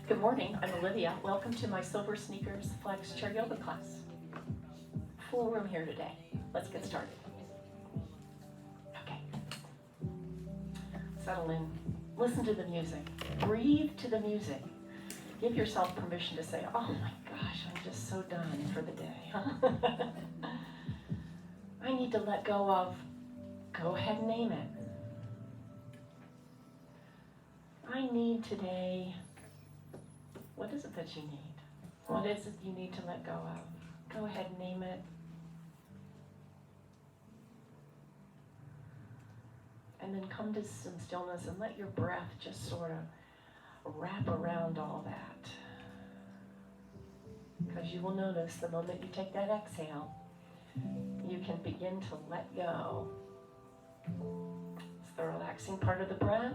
Good morning, I'm Olivia. Welcome to my SilverSneakers Flex Chair Yoga class. Full room here today. Let's get started. Okay. Settle in. Listen to the music. Breathe to the music. Give yourself permission to say, oh my gosh, I'm just so done for the day. I need to let go of, go ahead and name it. I need today, what is it that you need? What is it you need to let go of? Go ahead and name it. And then come to some stillness and let your breath just sort of wrap around all that. Because you will notice the moment you take that exhale, you can begin to let go. It's the relaxing part of the breath.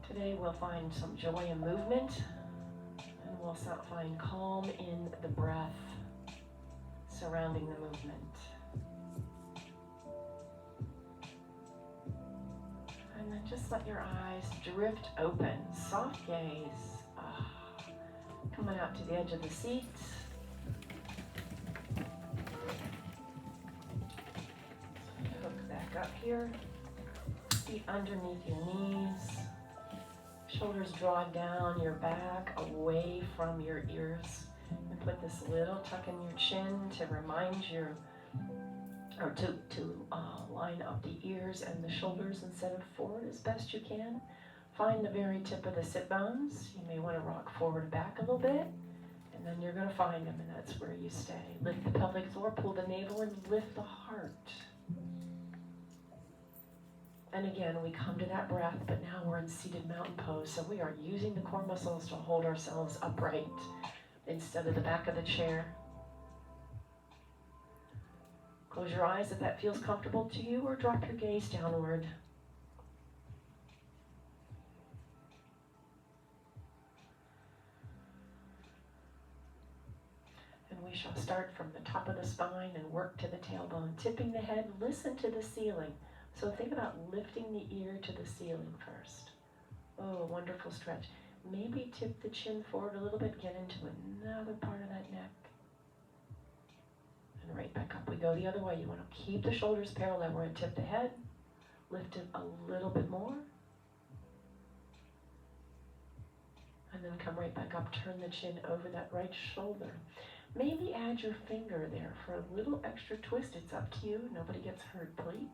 Today we'll find some joy in movement, and we'll find calm in the breath surrounding the movement. And then just let your eyes drift open, soft gaze, coming out to the edge of the seat. Hook back up here, feet underneath your knees. Shoulders draw down your back away from your ears, and put this little tuck in your chin to remind you, or to line up the ears and the shoulders and set it forward as best you can. Find the very tip of the sit bones. You may want to rock forward and back a little bit, and then you're going to find them, and that's where you stay. Lift the pelvic floor, pull the navel, and lift the heart. And again, we come to that breath, but now we're in seated mountain pose, so we are using the core muscles to hold ourselves upright instead of the back of the chair. Close your eyes if that feels comfortable to you, or drop your gaze downward. And we shall start from the top of the spine and work to the tailbone, tipping the head, listen to the ceiling. So think about lifting the ear to the ceiling first. Oh, a wonderful stretch. Maybe tip the chin forward a little bit, get into another part of that neck. And right back up we go the other way. You want to keep the shoulders parallel. We're going to tip the head, lift it a little bit more. And then come right back up, turn the chin over that right shoulder. Maybe add your finger there for a little extra twist. It's up to you. Nobody gets hurt, please.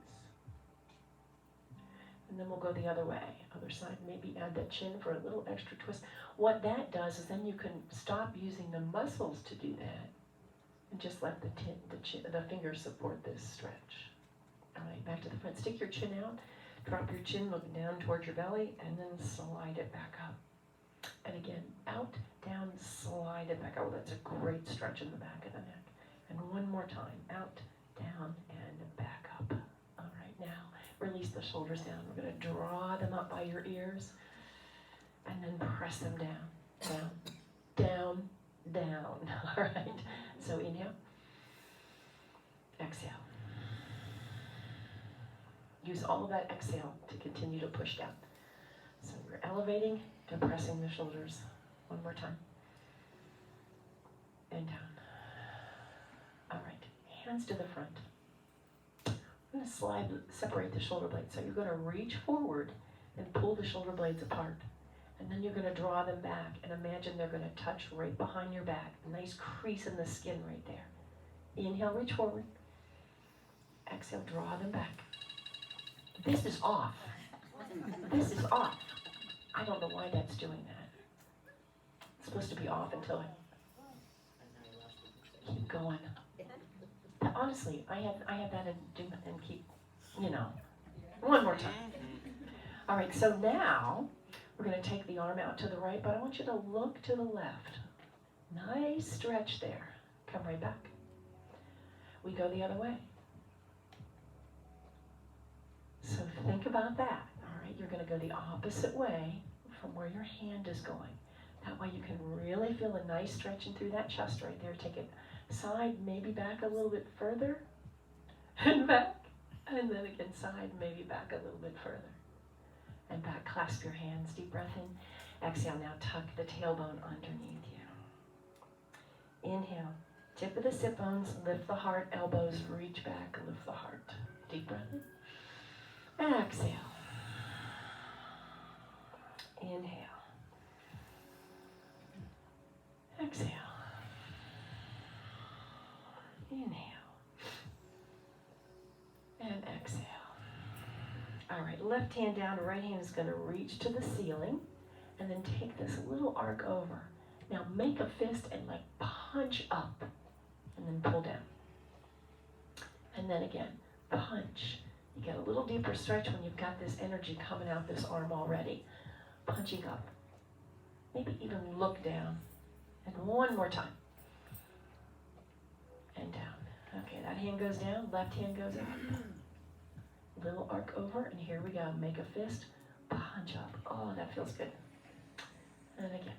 And then we'll go the other way, other side. Maybe add that chin for a little extra twist. What that does is then you can stop using the muscles to do that, and just let the fingers support this stretch. All right, back to the front. Stick your chin out, drop your chin, look down towards your belly, and then slide it back up. And again, out, down, slide it back up. Oh, that's a great stretch in the back of the neck. And one more time, out, down, and back up. All right, now release the shoulders down. We're going to draw them up by your ears, and then press them down, down, down, down. All right, so inhale, exhale. Use all of that exhale to continue to push down. So we're elevating and pressing the shoulders. One more time. And down. All right, hands to the front. I'm going to separate the shoulder blades. So you're going to reach forward and pull the shoulder blades apart. And then you're going to draw them back and imagine they're going to touch right behind your back. A nice crease in the skin right there. Inhale, reach forward. Exhale, draw them back. This is off. This is off. I don't know why that's doing that. It's supposed to be off until I keep going. Honestly, I have that and keep, one more time. All right, so now we're going to take the arm out to the right, but I want you to look to the left. Nice nice stretch there. Come right back. We go the other way. So think about that. All right, you're going to go the opposite way from where your hand is going. That way you can really feel a nice stretching through that chest right there. Take it side, maybe back a little bit further, and back, and then again side, maybe back a little bit further. And back, clasp your hands, deep breath in. Exhale, now tuck the tailbone underneath you. Inhale, tip of the sit bones, lift the heart, elbows, reach back, lift the heart. Deep breath in. Exhale. Inhale. Exhale. Inhale. And exhale. All right, left hand down, right hand is going to reach to the ceiling, and then take this little arc over. Now make a fist and like punch up, and then pull down. And then again, punch. You get a little deeper stretch when you've got this energy coming out this arm already. Punching up. Maybe even look down. And one more time. And down. Okay, that hand goes down, left hand goes up. Little arc over, and here we go. Make a fist, punch up. Oh, that feels good. And again.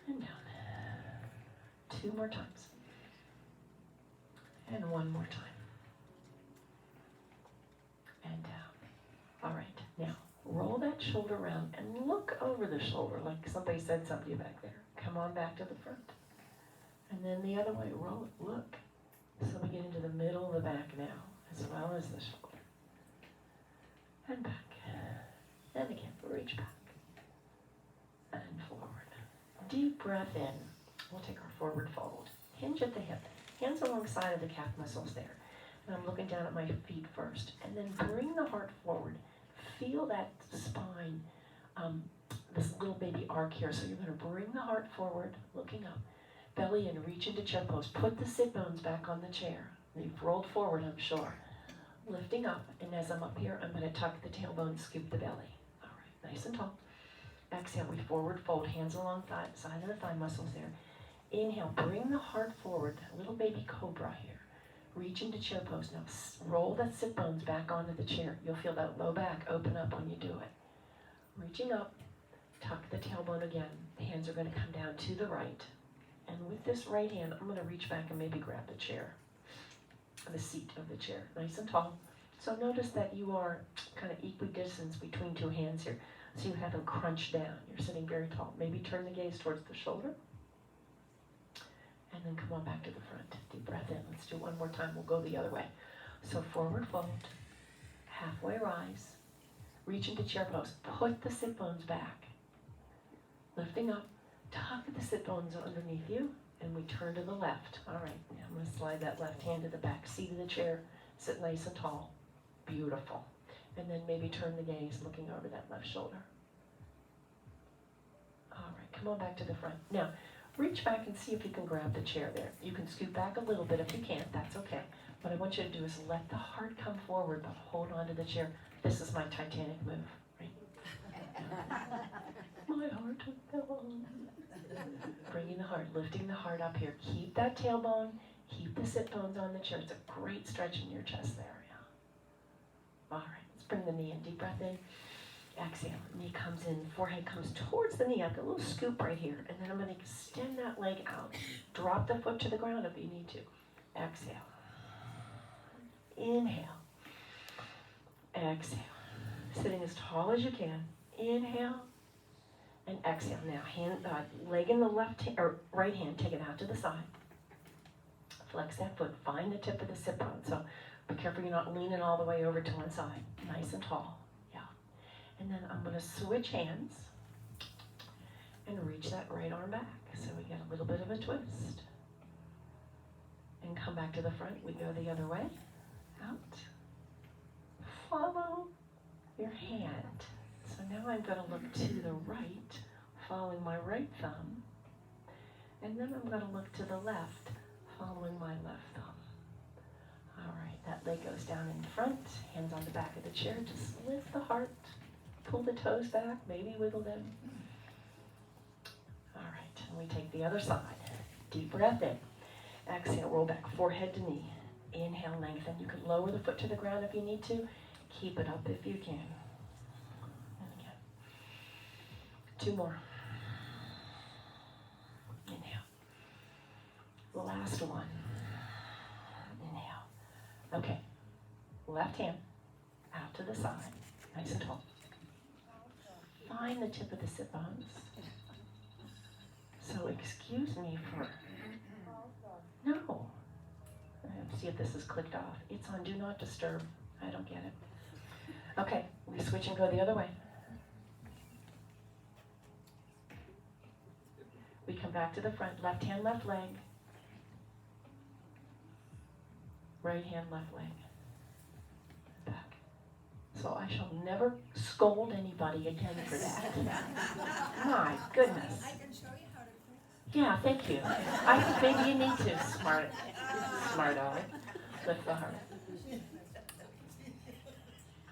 And down. 2 more times. And 1 more time. And down. All right, now roll that shoulder around and look over the shoulder like somebody said something to you back there. Come on back to the front. And then the other way, roll it, look. So we get into the middle of the back now, as well as the shoulder. And back. And again, reach back. And forward. Deep breath in. We'll take our forward fold. Hinge at the hip. Hands alongside of the calf muscles there. And I'm looking down at my feet first. And then bring the heart forward. Feel that spine, this little baby arc here. So you're going to bring the heart forward, looking up. Belly in, reach into chair pose. Put the sit bones back on the chair. You've rolled forward, I'm sure. Lifting up, and as I'm up here, I'm going to tuck the tailbone, scoop the belly. All right, nice and tall. Exhale, we forward fold, hands along side of the thigh muscles there. Inhale, bring the heart forward, a little baby cobra here. Reach into chair pose. Now roll the sit bones back onto the chair. You'll feel that low back open up when you do it. Reaching up, tuck the tailbone again. The hands are going to come down to the right. And with this right hand, I'm going to reach back and maybe grab the chair, the seat of the chair, nice and tall. So notice that you are kind of equidistant between 2 hands here. So you haven't crunched down. You're sitting very tall. Maybe turn the gaze towards the shoulder. And then come on back to the front. Deep breath in. Let's do 1 more time. We'll go the other way. So forward fold, halfway rise, reach into chair pose. Put the sit bones back. Lifting up, tuck the sit bones underneath you, and we turn to the left. All right, now I'm going to slide that left hand to the back seat of the chair. Sit nice and tall. Beautiful. And then maybe turn the gaze, looking over that left shoulder. All right, come on back to the front. Now, reach back and see if you can grab the chair there. You can scoot back a little bit if you can't, that's okay. What I want you to do is let the heart come forward, but hold on to the chair. This is my Titanic move, right? My heart will go on. Bringing the heart, lifting the heart up here. Keep that tailbone, keep the sit bones on the chair. It's a great stretch in your chest there, yeah. All right, let's bring the knee in. Deep breath in. Exhale, knee comes in, forehead comes towards the knee. I've got a little scoop right here. And then I'm going to extend that leg out. Drop the foot to the ground if you need to. Exhale. Inhale. Exhale. Sitting as tall as you can. Inhale. And exhale. Now, leg in the right hand, take it out to the side. Flex that foot. Find the tip of the sit bone. So be careful you're not leaning all the way over to one side. Nice and tall. And then I'm going to switch hands and reach that right arm back. So we get a little bit of a twist. And come back to the front. We go the other way. Out. Follow your hand. So now I'm going to look to the right, following my right thumb. And then I'm going to look to the left, following my left thumb. All right, that leg goes down in front. Hands on the back of the chair. Just lift the heart. Pull the toes back, maybe wiggle them. All right, and we take the other side. Deep breath in. Exhale, roll back, forehead to knee. Inhale, lengthen. You can lower the foot to the ground if you need to. Keep it up if you can. And again. 2 more. Inhale. The last one. Inhale. Okay. Left hand out to the side, nice and tall. Find the tip of the sit bones. So excuse me for, no. See if this is clicked off. It's on do not disturb. I don't get it. Okay, we switch and go the other way. We come back to the front, left hand, left leg. Right hand, left leg. Back. So I shall never scold anybody again for that. My goodness. I can show you how to cook. Yeah, thank you. I think maybe you need to. Smart eye. Lift the heart.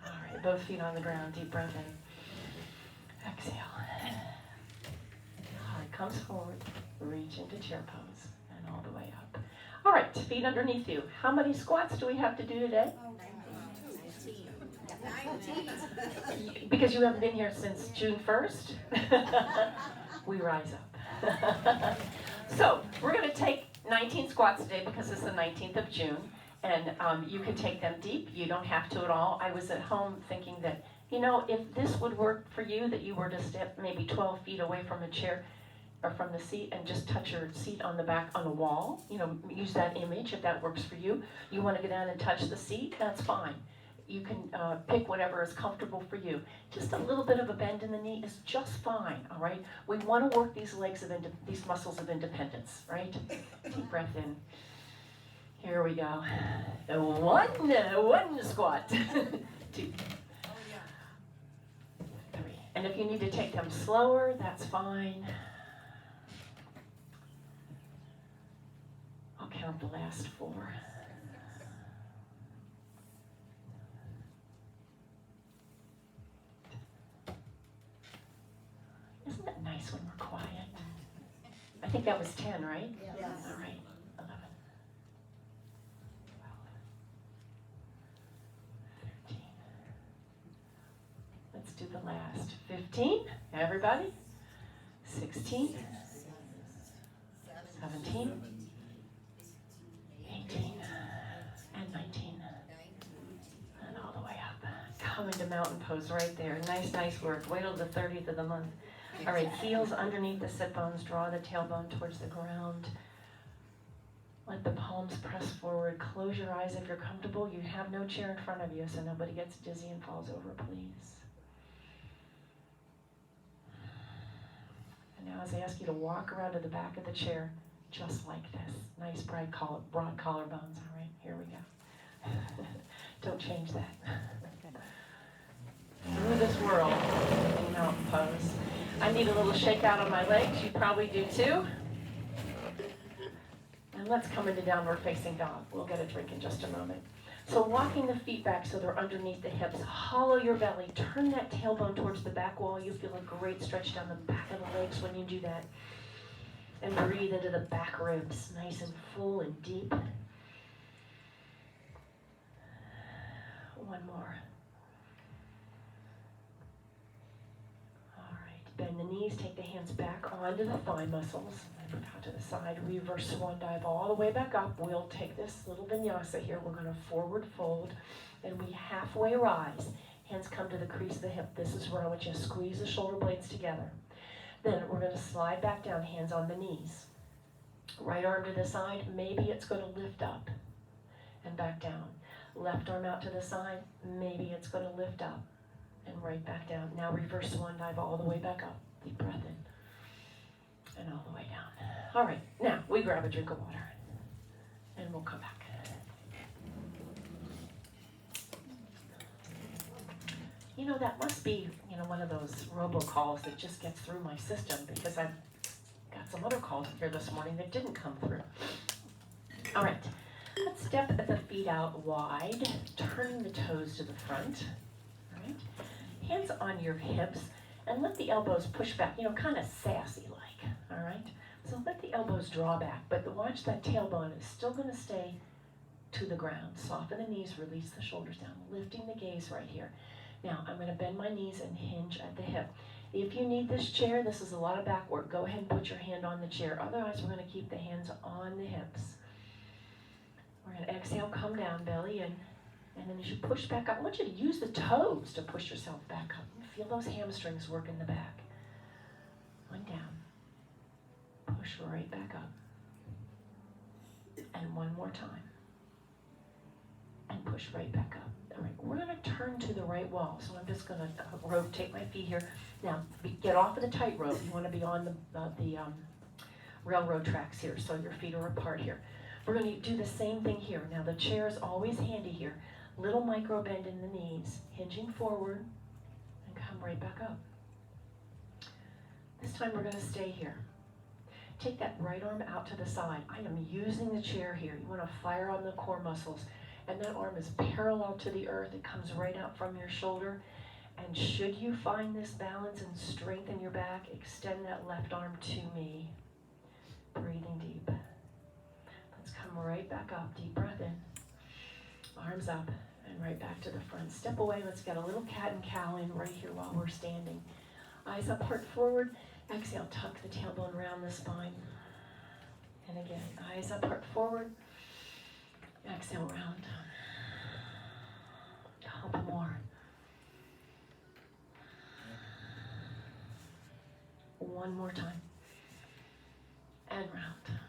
All right, both feet on the ground. Deep breath in. Exhale. Heart comes forward. Reach into chair pose and all the way up. All right, feet underneath you. How many squats do we have to do today? 19. Because you haven't been here since June 1st, we rise up. So we're going to take 19 squats today because it's the 19th of June, and you can take them deep. You don't have to at all. I was at home thinking that, you know, if this would work for you, that you were to step maybe 12 feet away from a chair or from the seat and just touch your seat on the back on the wall, you know, use that image if that works for you. You want to go down and touch the seat, that's fine. You can pick whatever is comfortable for you. Just a little bit of a bend in the knee is just fine, all right? We want to work these legs of these muscles of independence, right? Deep breath in. Here we go. One squat. 2, 3. And if you need to take them slower, that's fine. I'll count the last 4. Isn't it nice when we're quiet? I think that was 10, right? Yes. All right, 11, 12, 13. Let's do the last 15. Everybody? 16, 17, 18, and 19. And all the way up. Come into mountain pose right there. Nice work. Wait till the 30th of the month. All right, heels underneath the sit bones. Draw the tailbone towards the ground. Let the palms press forward. Close your eyes if you're comfortable. You have no chair in front of you, so nobody gets dizzy and falls over, please. And now as I ask you to walk around to the back of the chair, just like this. Nice broad collarbones. All right, here we go. Don't change that. Through this world in mountain pose. I need a little shake out on my legs. You probably do too. And let's come into downward facing dog. We'll get a drink in just a moment. So walking the feet back so they're underneath the hips. Hollow your belly. Turn that tailbone towards the back wall. You feel a great stretch down the back of the legs when you do that. And breathe into the back ribs. Nice and full and deep. One more. Bend the knees, take the hands back onto the thigh muscles, and look out to the side. Reverse swan dive all the way back up. We'll take this little vinyasa here. We're going to forward fold, and we halfway rise. Hands come to the crease of the hip. This is where I want you to squeeze the shoulder blades together. Then we're going to slide back down, hands on the knees. Right arm to the side. Maybe it's going to lift up and back down. Left arm out to the side. Maybe it's going to lift up and right back down. Now reverse swan dive all the way back up. Deep breath in and all the way down. All right, now we grab a drink of water and we'll come back. You know, that must be, one of those robocalls that just gets through my system because I've got some other calls here this morning that didn't come through. All right, let's step the feet out wide, turning the toes to the front. Right? Hands on your hips and let the elbows push back, kind of sassy like, all right? So let the elbows draw back, but watch that tailbone is still going to stay to the ground. Soften the knees, release the shoulders down, lifting the gaze right here. Now, I'm going to bend my knees and hinge at the hip. If you need this chair, this is a lot of back work. Go ahead and put your hand on the chair. Otherwise, we're going to keep the hands on the hips. We're going to exhale, come down, belly in. And then as you push back up, I want you to use the toes to push yourself back up. Feel those hamstrings work in the back. One down. Push right back up. And one more time. And push right back up. All right, we're going to turn to the right wall. So I'm just going to rotate my feet here. Now, get off of the tightrope. You want to be on the railroad tracks here, so your feet are apart here. We're going to do the same thing here. Now, the chair is always handy here. Little micro bend in the knees, hinging forward, and come right back up. This time we're going to stay here. Take that right arm out to the side. I am using the chair here. You want to fire on the core muscles. And that arm is parallel to the earth. It comes right out from your shoulder. And should you find this balance and strength in your back, extend that left arm to me. Breathing deep. Let's come right back up. Deep breath in. Arms up and right back to the front. Step away. Let's get a little cat and cow in right here while we're standing. Eyes up, heart forward. Exhale, tuck the tailbone around the spine. And again, eyes up, heart forward. Exhale, round. A couple more. One more time. And round.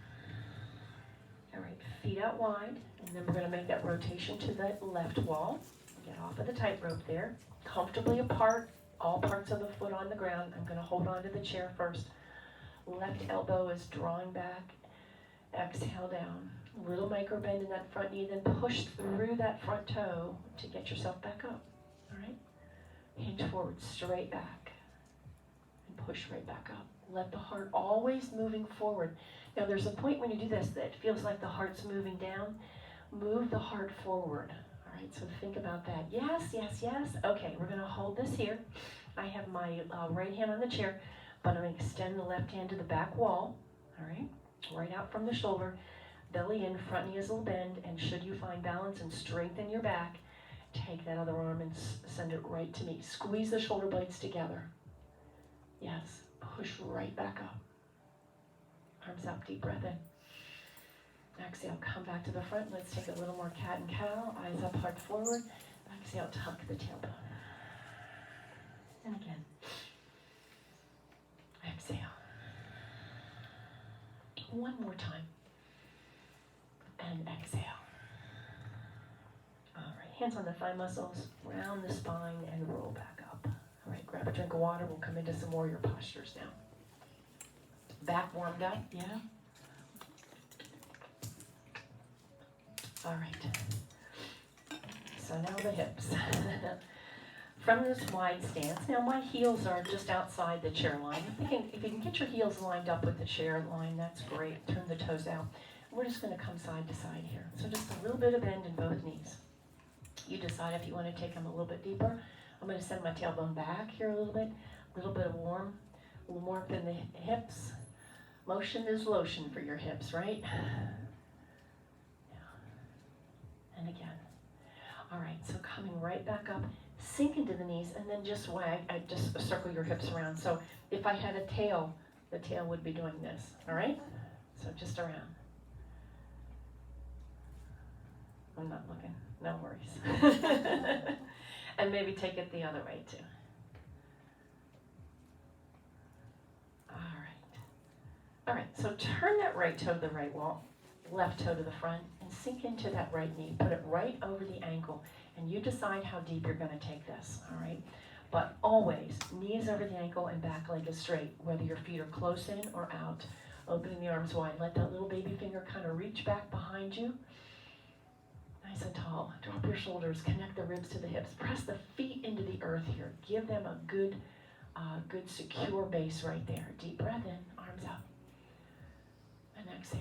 All right, feet out wide. And then we're going to make that rotation to the left wall. Get off of the tightrope there. Comfortably apart. All parts of the foot on the ground. I'm going to hold on to the chair first. Left elbow is drawing back. Exhale down. Little micro bend in that front knee, then push through that front toe to get yourself back up. All right? Hinge forward, straight back. And push right back up. Let the heart always moving forward. Now there's a point when you do this that it feels like the heart's moving down. Move the heart forward. All right, so think about that. Yes, yes, yes. Okay, we're going to hold this here. I have my right hand on the chair, but I'm going to extend the left hand to the back wall. All right, right out from the shoulder. Belly in, front knee is a little bend, and should you find balance and strength in your back, take that other arm and send it right to me. Squeeze the shoulder blades together. Yes, push right back up. Arms up, deep breath in. Exhale, come back to the front. Let's take a little more cat and cow. Eyes up, heart forward. Exhale, tuck the tailbone. And again. Exhale. One more time. And exhale. All right, hands on the thigh muscles, round the spine, and roll back up. All right, grab a drink of water. We'll come into some warrior postures now. Back warmed up, yeah? All right. So now the hips. From this wide stance, now my heels are just outside the chair line. If you can get your heels lined up with the chair line, that's great. Turn the toes out. We're just going to come side to side here. So just a little bit of bend in both knees. You decide if you want to take them a little bit deeper. I'm going to send my tailbone back here a little bit of warmth in the hips. Motion is lotion for your hips, right? Yeah. And again. All right, so coming right back up, sink into the knees, and then just just circle your hips around. So if I had a tail, the tail would be doing this, all right? So just around. I'm not looking, no worries. And maybe take it the other way too. All right, so turn that right toe to the right wall, left toe to the front, and sink into that right knee. Put it right over the ankle, and you decide how deep you're going to take this, all right? But always, knees over the ankle and back leg is straight, whether your feet are close in or out. Opening the arms wide. Let that little baby finger kind of reach back behind you. Nice and tall. Drop your shoulders, connect the ribs to the hips. Press the feet into the earth here. Give them a good secure base right there. Deep breath in, arms up. And exhale.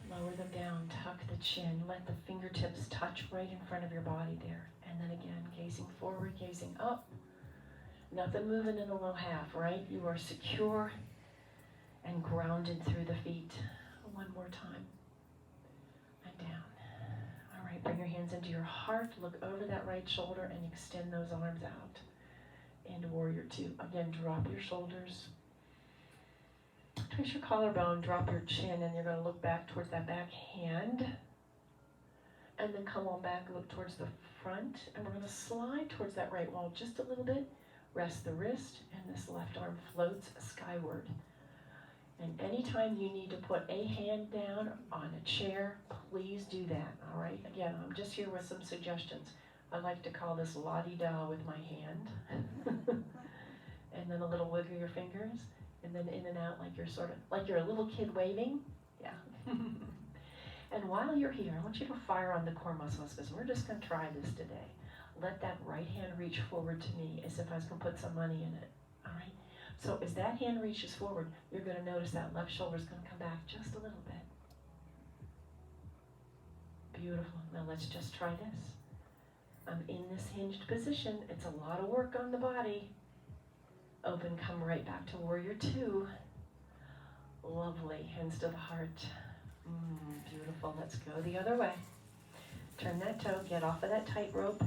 Lower them down, tuck the chin. Let the fingertips touch right in front of your body there. And then again, gazing forward, gazing up. Nothing moving in the low half, right? You are secure and grounded through the feet. heart, look over that right shoulder and extend those arms out. And warrior two. Again, drop your shoulders. Trace your collarbone, drop your chin, and you're going to look back towards that back hand. And then come on back, look towards the front, and we're going to slide towards that right wall just a little bit. Rest the wrist, and this left arm floats skyward. And anytime you need to put a hand down on a chair, please do that, all right? Again, I'm just here with some suggestions. I like to call this la-di-da with my hand. And then a little wiggle your fingers, and then in and out like you're a little kid waving. Yeah. And while you're here, I want you to fire on the core muscles, because we're just going to try this today. Let that right hand reach forward to me as if I was going to put some money in it, all right? So as that hand reaches forward, you're going to notice that left shoulder is going to come back just a little bit. Beautiful. Now let's just try this. I'm in this hinged position. It's a lot of work on the body. Open, come right back to warrior two. Lovely. Hands to the heart. Beautiful. Let's go the other way. Turn that toe. Get off of that tightrope.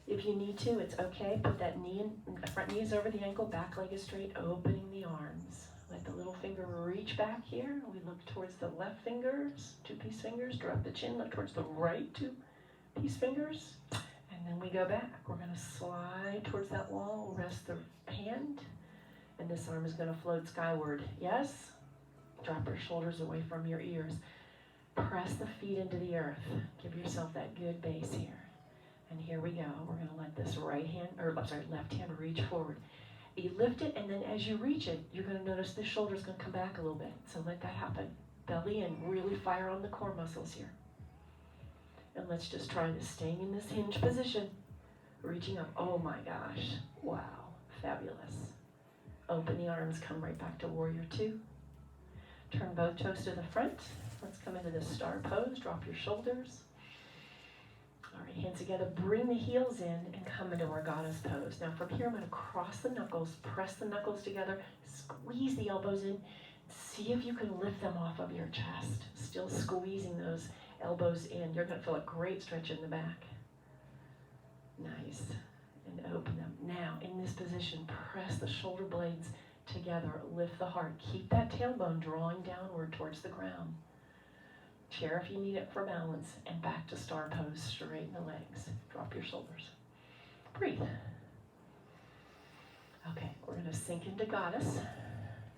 If you need to, it's okay. Put that front knee is over the ankle, back leg is straight, opening the arms. Let the little finger reach back here. We look towards the left fingers, two-piece fingers. Drop the chin, look towards the right two-piece fingers. And then we go back. We're going to slide towards that wall, rest the hand, and this arm is going to float skyward. Yes? Drop your shoulders away from your ears. Press the feet into the earth. Give yourself that good base here. And here we go. We're going to let this left hand reach forward. You lift it, and then as you reach it, you're going to notice the shoulder's going to come back a little bit. So let that happen. Belly in. Really fire on the core muscles here. And let's just try this. Staying in this hinge position. Reaching up. Oh my gosh. Wow. Fabulous. Open the arms. Come right back to warrior two. Turn both toes to the front. Let's come into the star pose. Drop your shoulders. All right, hands together. Bring the heels in and come into our goddess pose. Now from here, I'm going to cross the knuckles, press the knuckles together, squeeze the elbows in. See if you can lift them off of your chest. Still squeezing those elbows in. You're going to feel a great stretch in the back. Nice. And open them. Now, in this position, press the shoulder blades together. Lift the heart. Keep that tailbone drawing downward towards the ground. Chair if you need it for balance, and back to star pose. Straighten the legs. Drop your shoulders. Breathe. Okay, we're going to sink into goddess.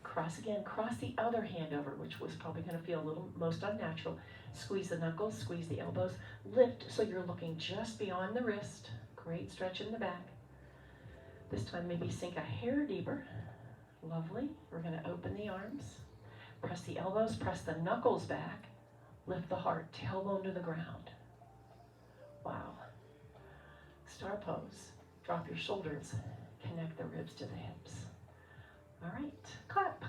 Cross again. Cross the other hand over, which was probably going to feel a little most unnatural. Squeeze the knuckles, squeeze the elbows. Lift so you're looking just beyond the wrist. Great stretch in the back. This time maybe sink a hair deeper. Lovely. We're going to open the arms. Press the elbows, press the knuckles back. Lift the heart, tailbone to the ground. Wow. Star pose. Drop your shoulders. Connect the ribs to the hips. All right, clap.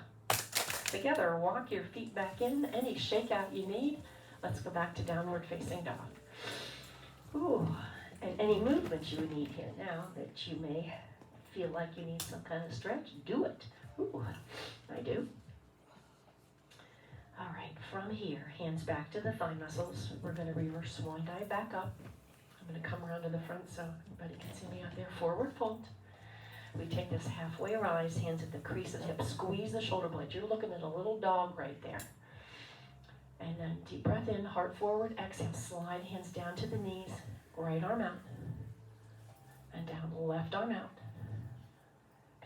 Together, walk your feet back in. Any shakeout you need. Let's go back to downward facing dog. Ooh, and any movement you need here now that you may feel like you need some kind of stretch, do it. Ooh, I do. All right, from here, hands back to the thigh muscles. We're going to reverse swan dive back up. I'm going to come around to the front so everybody can see me out there. Forward fold. We take this halfway rise, hands at the crease of the hip. Squeeze the shoulder blades. You're looking at a little dog right there. And then deep breath in, heart forward. Exhale, slide hands down to the knees. Right arm out. And down, left arm out.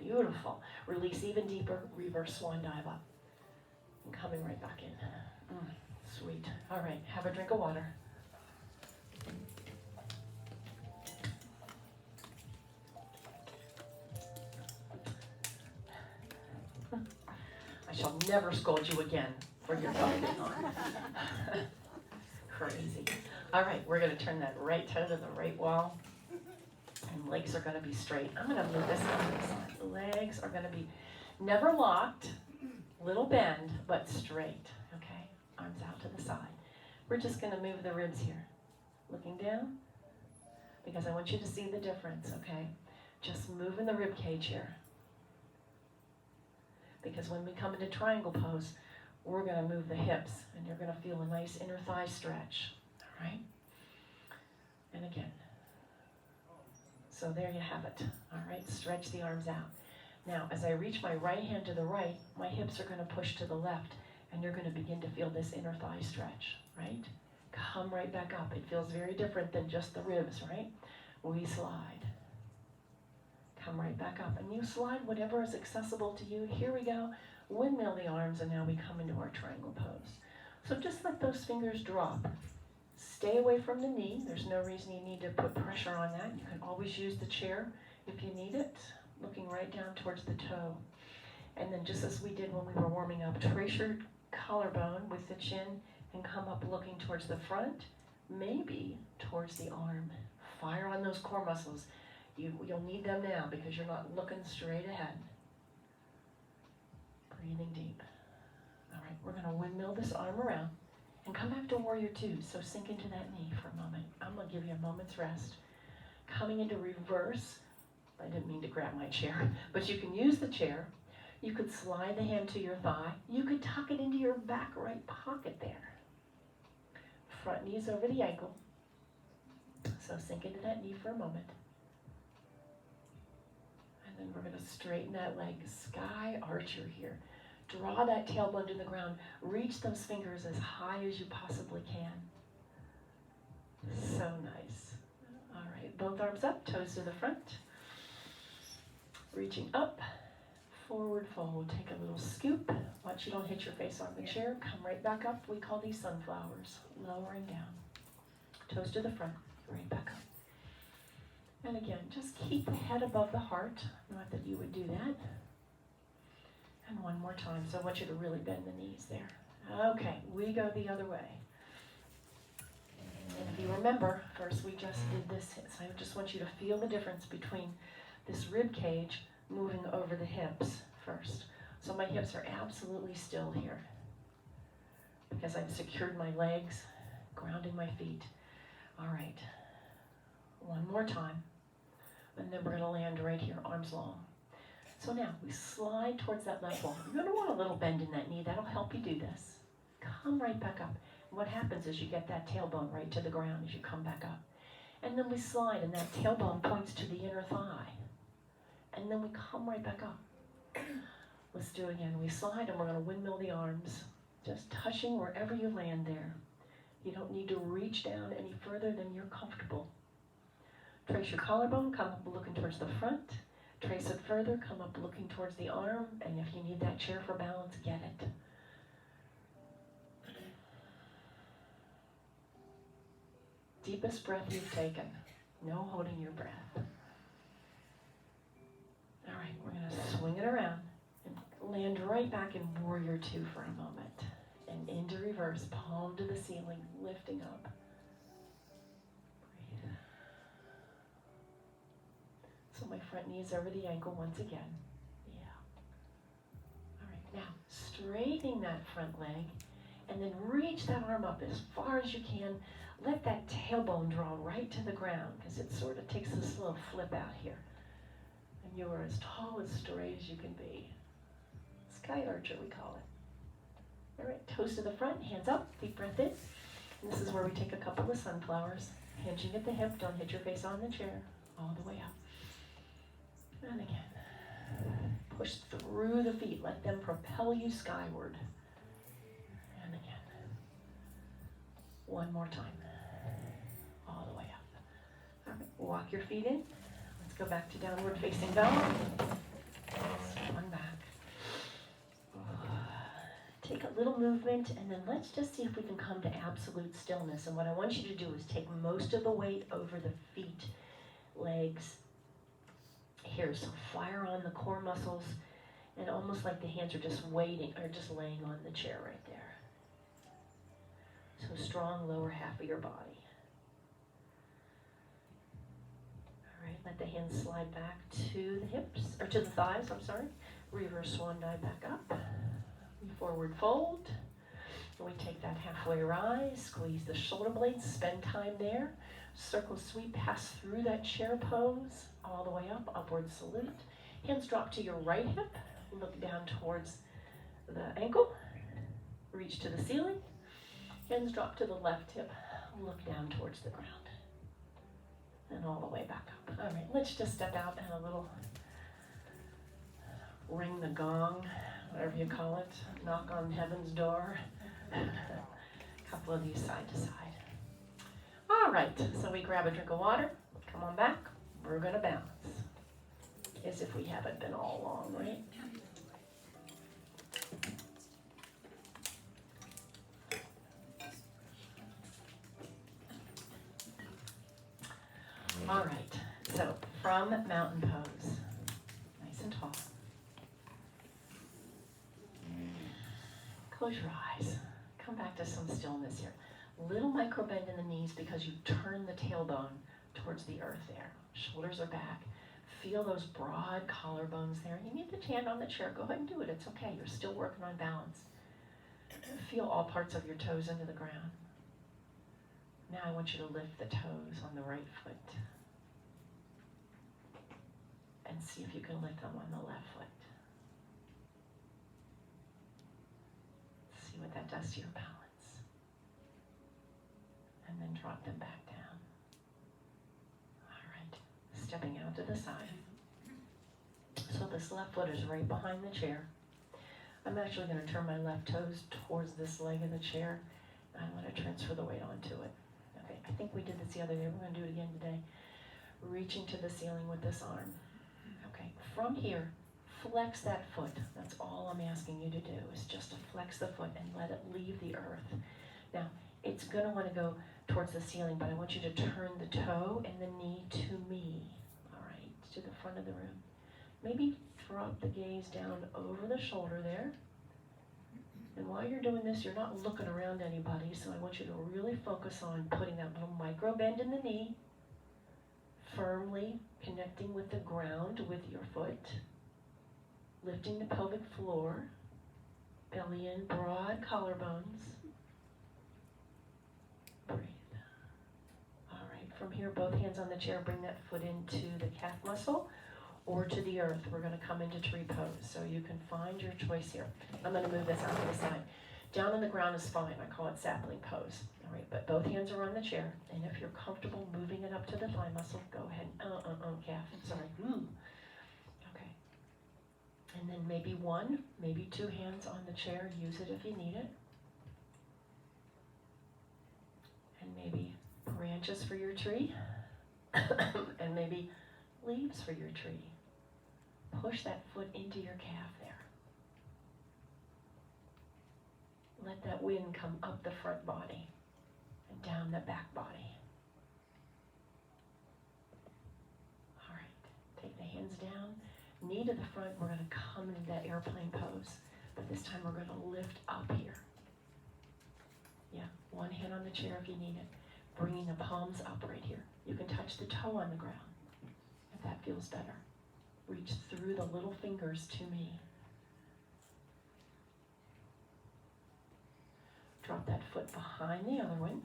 Beautiful. Release even deeper. Reverse swan dive up. And coming right back in. Sweet. All right, have a drink of water. I shall never scold you again for your focusing on. Crazy. All right, we're going to turn that right toe to the right wall. And legs are going to be straight. I'm going to move this on the side. Legs are going to be never locked, little bend, but straight. Okay? Arms out to the side. We're just going to move the ribs here. Looking down, because I want you to see the difference, okay? Just moving the rib cage here. Because when we come into triangle pose, we're going to move the hips, and you're going to feel a nice inner thigh stretch. All right? And again. So there you have it. All right, stretch the arms out. Now, as I reach my right hand to the right, my hips are going to push to the left, and you're going to begin to feel this inner thigh stretch, right? Come right back up. It feels very different than just the ribs, right? We slide. Come right back up. And you slide whatever is accessible to you. Here we go. Windmill the arms, and now we come into our triangle pose. So just let those fingers drop. Stay away from the knee. There's no reason you need to put pressure on that. You can always use the chair if you need it, looking right down towards the toe. And then just as we did when we were warming up, trace your collarbone with the chin and come up looking towards the front, maybe towards the arm. Fire on those core muscles. You'll need them now because you're not looking straight ahead. Breathing deep. All right, we're going to windmill this arm around. And come back to warrior two, so sink into that knee for a moment. I'm going to give you a moment's rest. Coming into reverse, I didn't mean to grab my chair, but you can use the chair. You could slide the hand to your thigh. You could tuck it into your back right pocket there. Front knees over the ankle. So sink into that knee for a moment. And then we're going to straighten that leg, sky archer here. Draw that tailbone to the ground. Reach those fingers as high as you possibly can. So nice. All right, both arms up, toes to the front. Reaching up, forward fold. Take a little scoop. Watch you don't hit your face on the chair. Come right back up. We call these sunflowers. Lowering down. Toes to the front, right back up. And again, just keep the head above the heart. Not that you would do that. And one more time. So I want you to really bend the knees there. Okay, we go the other way. And if you remember, first we just did this. So I just want you to feel the difference between this rib cage moving over the hips first. So my hips are absolutely still here because I've secured my legs, grounding my feet. All right, one more time. And then we're going to land right here, arms long. So now we slide towards that left wall. You're going to want a little bend in that knee. That'll help you do this. Come right back up. And what happens is you get that tailbone right to the ground as you come back up. And then we slide, and that tailbone points to the inner thigh. And then we come right back up. Let's do it again. We slide, and we're going to windmill the arms, just touching wherever you land there. You don't need to reach down any further than you're comfortable. Trace your collarbone, come up looking towards the front. Trace it further, come up looking towards the arm, and if you need that chair for balance, get it. Deepest breath you've taken. No holding your breath. All right, we're going to swing it around and land right back in warrior two for a moment. And into reverse, palm to the ceiling, lifting up. So my front knee's over the ankle once again. Yeah. All right, now straightening that front leg and then reach that arm up as far as you can. Let that tailbone draw right to the ground because it sort of takes this little flip out here. And you're as tall as straight as you can be. Sky archer, we call it. All right, toes to the front, hands up, deep breath in. And this is where we take a couple of sunflowers. Hinging at the hip, don't hit your face on the chair. All the way up. And again, push through the feet. Let them propel you skyward. And again. One more time. All the way up. All right, walk your feet in. Let's go back to downward facing dog. One back. Take a little movement, and then let's just see if we can come to absolute stillness. And what I want you to do is take most of the weight over the feet, legs, here. So fire on the core muscles, and almost like the hands are just waiting, or just laying on the chair right there. So strong lower half of your body. All right, let the hands slide back to the hips, or to the thighs, I'm sorry. Reverse swan dive back up. Forward fold. And we take that halfway rise, squeeze the shoulder blades, spend time there. Circle sweep, pass through that chair pose, all the way up, upward salute. Hands drop to your right hip, look down towards the ankle, reach to the ceiling. Hands drop to the left hip, look down towards the ground. and all the way back up. All right, let's just step out and a little ring the gong, whatever you call it, knock on heaven's door. A couple of these side to side. All right, so we grab a drink of water, come on back, we're gonna balance. As if we haven't been all along, right? All right, so from mountain pose, nice and tall. Close your eyes. Come back to some stillness here. Little micro bend in the knees because you turn the tailbone towards the earth there. Shoulders are back. Feel those broad collarbones there. You need to stand on the chair. Go ahead and do it. It's okay. You're still working on balance. Feel all parts of your toes into the ground. Now I want you to lift the toes on the right foot. And see if you can lift them on the left foot. See what that does to your balance. And then drop them back down. All right, stepping out to the side. So this left foot is right behind the chair. I'm actually going to turn my left toes towards this leg of the chair. I want to transfer the weight onto it. Okay, I think we did this the other day. We're going to do it again today. Reaching to the ceiling with this arm. Okay, from here, flex that foot. That's all I'm asking you to do is just to flex the foot and let it leave the earth. Now, it's going to want to go towards the ceiling, but I want you to turn the toe and the knee to me. All right, to the front of the room. Maybe drop the gaze down over the shoulder there. And while you're doing this, you're not looking around anybody, so I want you to really focus on putting that little micro bend in the knee, firmly connecting with the ground with your foot, lifting the pelvic floor, belly in, broad collarbones. Breathe. All right, from here, both hands on the chair, bring that foot into the calf muscle or to the earth. We're going to come into tree pose, so you can find your choice here. I'm going to move this out to the side. Down on the ground is fine. I call it sapling pose. All right, but both hands are on the chair, and if you're comfortable moving it up to the thigh muscle, go ahead. Calf. Sorry. Okay. And then maybe one, maybe two hands on the chair. Use it if you need it. And maybe branches for your tree, and maybe leaves for your tree. Push that foot into your calf there. Let that wind come up the front body and down the back body. All right, take the hands down, knee to the front. We're going to come into that airplane pose, but this time we're going to lift up here. Yeah, one hand on the chair if you need it. Bringing the palms up right here. You can touch the toe on the ground if that feels better. Reach through the little fingers to me. Drop that foot behind the other one.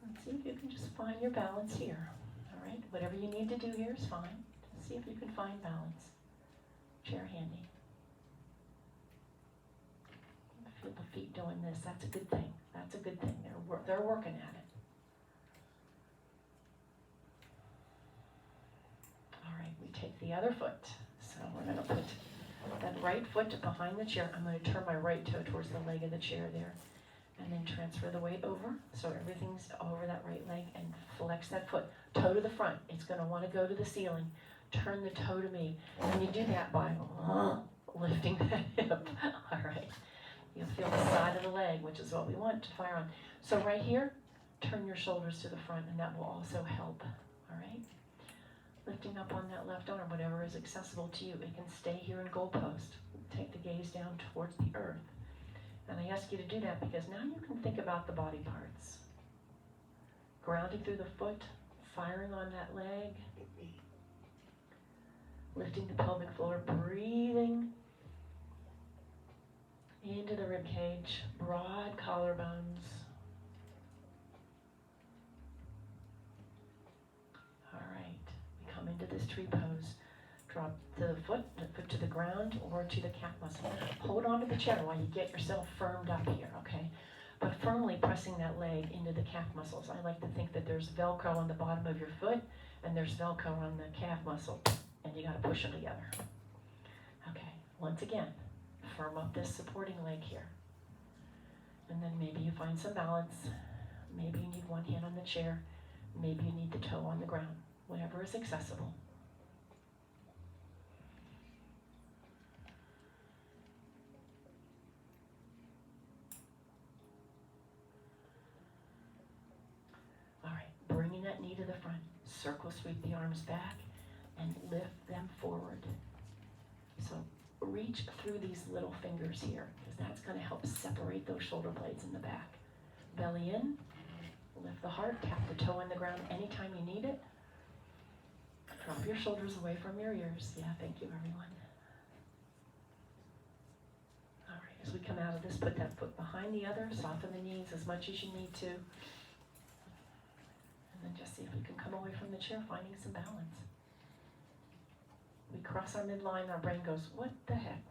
And see if you can just find your balance here. All right, whatever you need to do here is fine. Just see if you can find balance. Chair handy. Feel the feet doing this. That's a good thing. That's a good thing. They're working at it. All right, we take the other foot. So we're going to put that right foot behind the chair. I'm going to turn my right toe towards the leg of the chair there. And then transfer the weight over. So everything's over that right leg. And flex that foot. Toe to the front. It's going to want to go to the ceiling. Turn the toe to me. And you do that by lifting that hip. All right. You'll feel the side of the leg, which is what we want to fire on. So right here, turn your shoulders to the front, and that will also help. All right? Lifting up on that left arm, whatever is accessible to you. It can stay here in goal post. Take the gaze down towards the earth. And I ask you to do that because now you can think about the body parts. Grounding through the foot, firing on that leg. Lifting the pelvic floor, breathing into the rib cage, broad collarbones. All right, we come into this tree pose. Drop the foot to the ground or to the calf muscle. Hold on to the chair while you get yourself firmed up here, okay? but firmly pressing that leg into the calf muscles. I like to think that there's Velcro on the bottom of your foot, and there's Velcro on the calf muscle, and you gotta push them together. Okay, once again, firm up this supporting leg here. And then maybe you find some balance. Maybe you need one hand on the chair. Maybe you need the toe on the ground. Whatever is accessible. All right, bringing that knee to the front. Circle sweep the arms back and lift them forward. So reach through these little fingers here, because that's going to help separate those shoulder blades in the back. Belly in, lift the heart, tap the toe on the ground anytime you need it. Drop your shoulders away from your ears. Yeah, thank you, everyone. All right, as we come out of this, put that foot behind the other, soften the knees as much as you need to. And then just see if you can come away from the chair, finding some balance. We cross our midline, our brain goes, what the heck?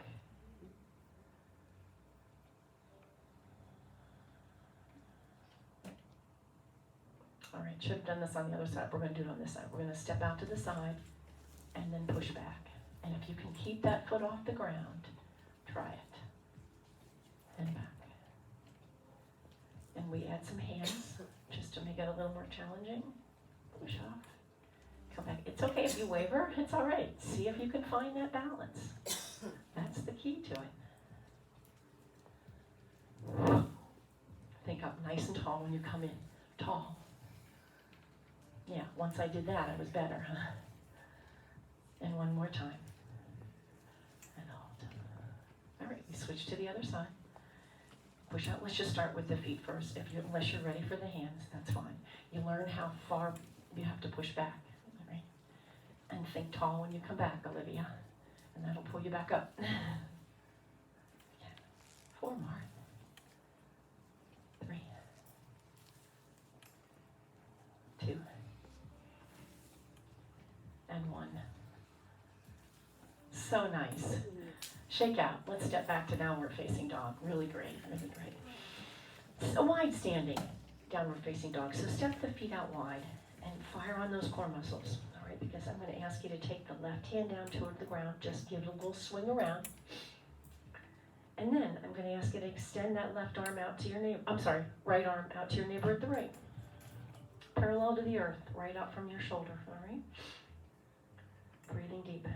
All right, should have done this on the other side. We're going to do it on this side. We're going to step out to the side and then push back. And if you can keep that foot off the ground, try it. And back. And we add some hands just to make it a little more challenging. Push off. Come back. It's okay if you waver. It's all right. See if you can find that balance. That's the key to it. Think up nice and tall when you come in. Tall. Yeah, once I did that, I was better, huh? And one more time. And hold. All right, we switch to the other side. Push out. Let's just start with the feet first. Unless you're ready for the hands, that's fine. You learn how far you have to push back. All right? And think tall when you come back, Olivia. And that'll pull you back up. 4 more. 3. 2. And 1. So nice. Shake out. Let's step back to downward facing dog. Really great, really great. A wide standing downward facing dog. So step the feet out wide and fire on those core muscles. All right, because I'm going to ask you to take the left hand down toward the ground. Just give it a little swing around. And then I'm going to ask you to extend that left arm out to your neighbor. Right arm out to your neighbor at the right. Parallel to the earth, right out from your shoulder. All right. Breathing deep.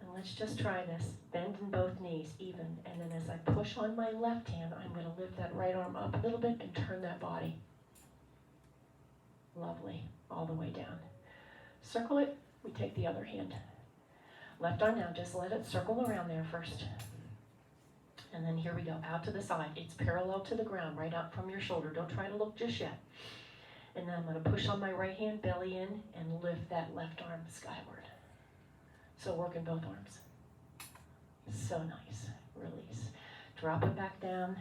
And let's just try this. Bend in both knees, even. And then as I push on my left hand, I'm going to lift that right arm up a little bit and turn that body. Lovely. All the way down. Circle it. We take the other hand. Left arm now. Just let it circle around there first. And then here we go. Out to the side. It's parallel to the ground, right out from your shoulder. Don't try to look just yet. And then I'm going to push on my right hand, belly in, and lift that left arm skyward. So work in both arms. So nice. Release. Drop it back down.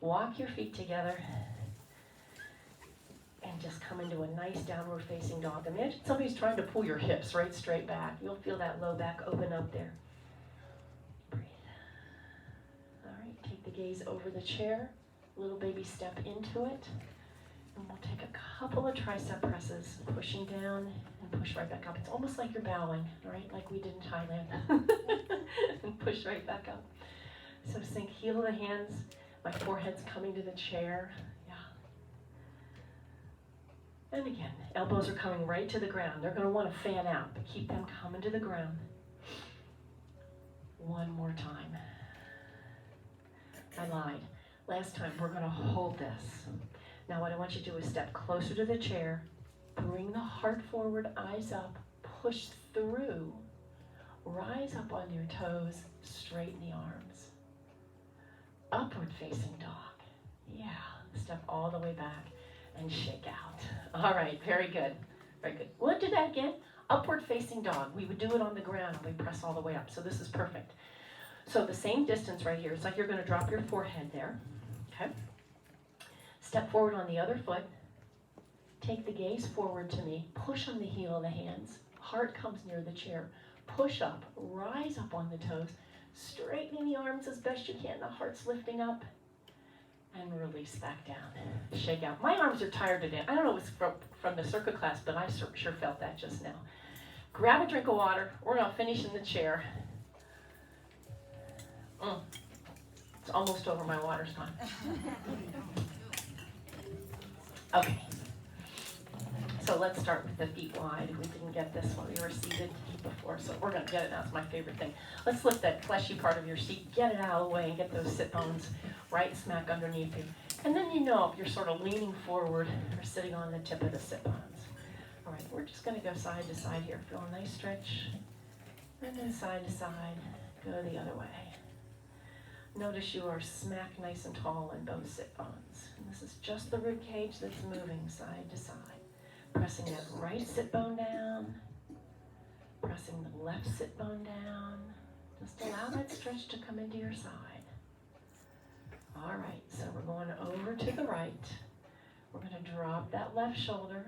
Walk your feet together. And just come into a nice downward facing dog. Imagine somebody's trying to pull your hips right straight back. You'll feel that low back open up there. Breathe. All right, take the gaze over the chair. Little baby step into it. And we'll take a couple of tricep presses, pushing down and push right back up. It's almost like you're bowing, right? Like we did in Thailand. And push right back up. So sink heel of the hands. My forehead's coming to the chair. Yeah. And again, elbows are coming right to the ground. They're going to want to fan out, but keep them coming to the ground. One more time. I lied. Last time, we're going to hold this. Now what I want you to do is step closer to the chair, bring the heart forward, eyes up, push through, rise up on your toes, straighten the arms. Upward facing dog. Yeah, step all the way back and shake out. All right, very good, very good. We'll do that again. Upward facing dog. We would do it on the ground and we press all the way up, so this is perfect. So the same distance right here. It's like you're going to drop your forehead there, okay? Step forward on the other foot. Take the gaze forward to me. Push on the heel of the hands. Heart comes near the chair. Push up. Rise up on the toes. Straightening the arms as best you can. The heart's lifting up. And release back down. Shake out. My arms are tired today. I don't know if it's from the circuit class, but I sure felt that just now. Grab a drink of water. We're going to finish in the chair. It's almost over my water's time. Okay. So let's start with the feet wide. We didn't get this while we were seated before, so we're going to get it now. It's my favorite thing. Let's lift that fleshy part of your seat, get it out of the way, and get those sit bones right smack underneath you. And then you know if you're sort of leaning forward or sitting on the tip of the sit bones. All right, we're just going to go side to side here. Feel a nice stretch. And then side to side, go the other way. Notice you are smack nice and tall in both sit bones. And this is just the rib cage that's moving side to side. Pressing that right sit bone down. Pressing the left sit bone down. Just allow that stretch to come into your side. All right, so we're going over to the right. We're going to drop that left shoulder,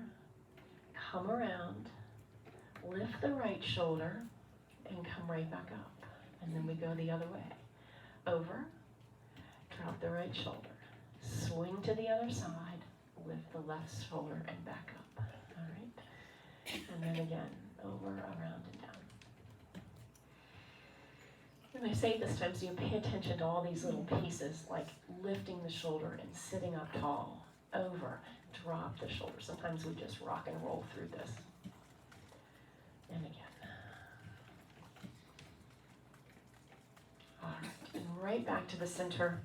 come around, lift the right shoulder, and come right back up. And then we go the other way. Over, drop the right shoulder, swing to the other side, lift the left shoulder, and back up. All right? And then again, over, around, and down. And I say this time so you pay attention to all these little pieces, like lifting the shoulder and sitting up tall. Over, drop the shoulder. Sometimes we just rock and roll through this. And again. All right, and right back to the center.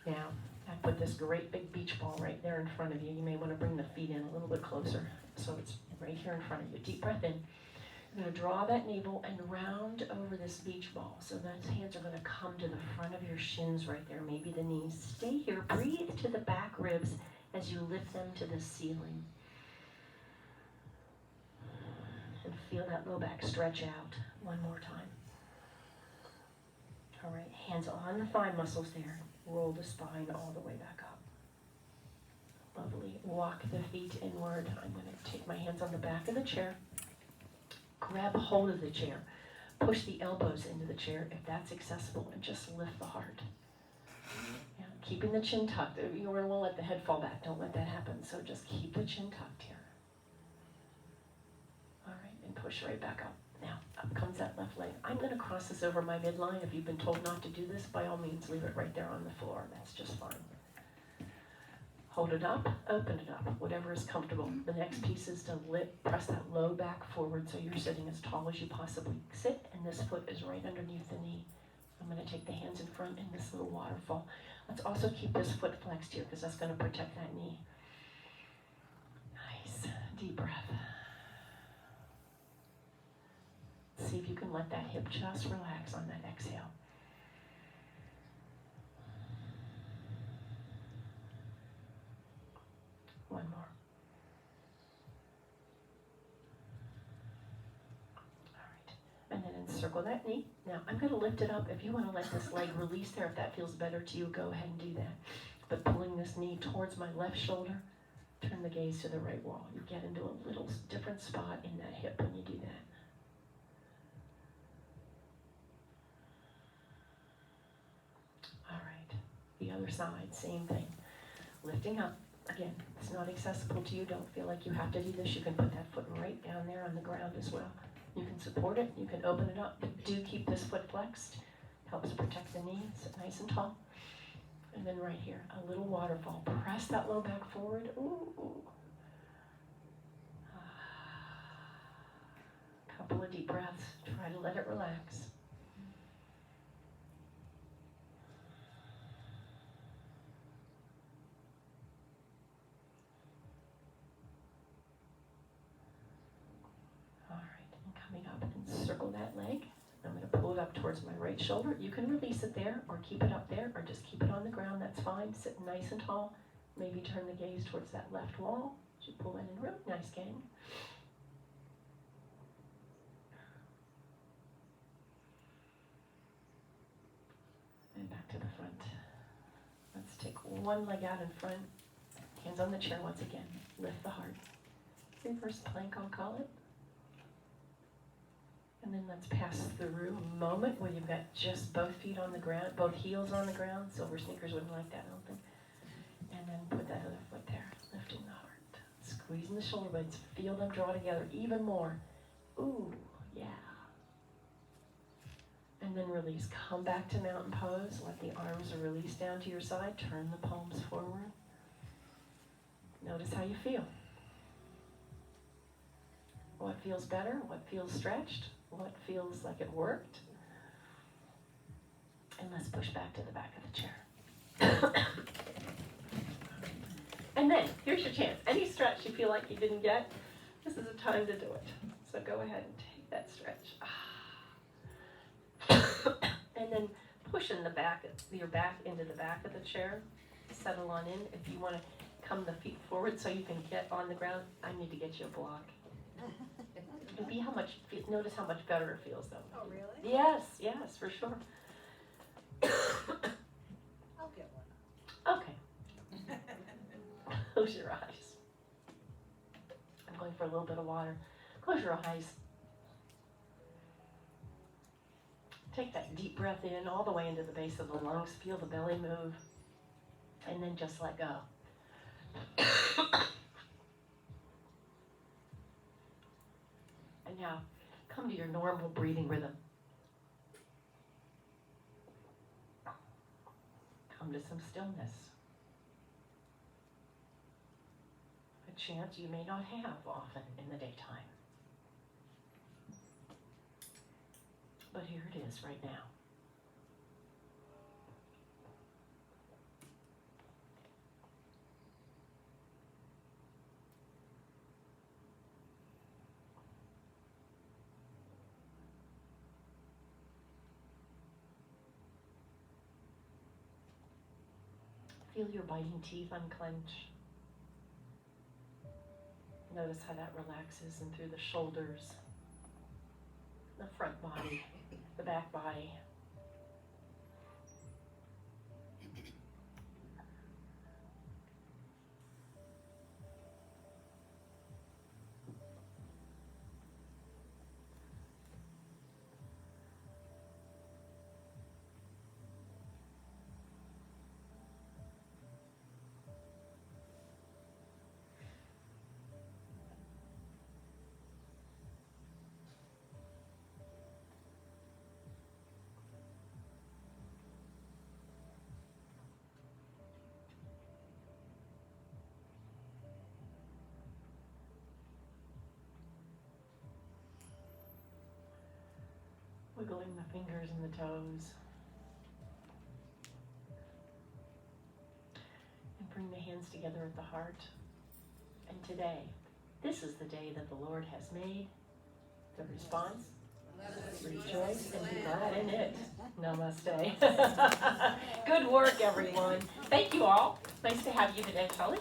Now, I put this great big beach ball right there in front of you. You may want to bring the feet in a little bit closer. So it's right here in front of you. Deep breath in. You're going to draw that navel and round over this beach ball. So those hands are going to come to the front of your shins right there, maybe the knees. Stay here. Breathe to the back ribs as you lift them to the ceiling. And feel that low back stretch out one more time. All right, hands on the thigh muscles there. Roll the spine all the way back up. Lovely. Walk the feet inward. I'm going to take my hands on the back of the chair. Grab hold of the chair. Push the elbows into the chair if that's accessible, and just lift the heart. Yeah, keeping the chin tucked. You're going to want to let the head fall back. Don't let that happen. So just keep the chin tucked here. All right, and push right back up. Now, up comes that left leg. I'm going to cross this over my midline. If you've been told not to do this, by all means, leave it right there on the floor. That's just fine. Hold it up, open it up, whatever is comfortable. The next piece is to press that low back forward so you're sitting as tall as you possibly sit, and this foot is right underneath the knee. I'm going to take the hands in front in this little waterfall. Let's also keep this foot flexed here because that's going to protect that knee. Nice. Deep breath. See if you can let that hip just relax on that exhale. One more. All right. And then encircle that knee. Now, I'm going to lift it up. If you want to let this leg release there, if that feels better to you, go ahead and do that. But pulling this knee towards my left shoulder, turn the gaze to the right wall. You get into a little different spot in that hip when you do that. All right. The other side, same thing. Lifting up. Again, it's not accessible to you. Don't feel like you have to do this. You can put that foot right down there on the ground as well. You can support it. You can open it up. But do keep this foot flexed. Helps protect the knee. Sit nice and tall. And then right here, a little waterfall. Press that low back forward. Ooh. Couple of deep breaths. Try to let it relax. Circle that leg. I'm going to pull it up towards my right shoulder. You can release it there or keep it up there or just keep it on the ground. That's fine. Sit nice and tall. Maybe turn the gaze towards that left wall. You pull that in real nice, gang. And back to the front. Let's take one leg out in front. Hands on the chair once again. Lift the heart. Reverse plank, I'll call it. And then let's pass through a moment where you've got just both feet on the ground, both heels on the ground. SilverSneakers wouldn't like that, I don't think. And then put that other foot there, lifting the heart. Squeezing the shoulder blades, feel them draw together even more. Ooh, yeah. And then release. Come back to mountain pose. Let the arms release down to your side. Turn the palms forward. Notice how you feel. What feels better? What feels stretched? What feels like it worked? And let's push back to the back of the chair. And then, here's your chance. Any stretch you feel like you didn't get, this is a time to do it. So go ahead and take that stretch. And then pushing your back into the back of the chair. Settle on in. If you want to come the feet forward so you can get on the ground, I need to get you a block. And notice how much better it feels though. Oh, really? Yes, for sure. I'll get one. Okay. Close your eyes. I'm going for a little bit of water. Close your eyes. Take that deep breath in all the way into the base of the lungs. Feel the belly move. And then just let go. And now, come to your normal breathing rhythm. Come to some stillness. A chance you may not have often in the daytime. But here it is right now. Feel your biting teeth unclench. Notice how that relaxes in through the shoulders, the front body, the back body. Wiggling the fingers and the toes. And bring the hands together at the heart. And today, this is the day that the Lord has made. The response? Rejoice and be glad in it. Namaste. Good work, everyone. Thank you all. Nice to have you today, Shelley.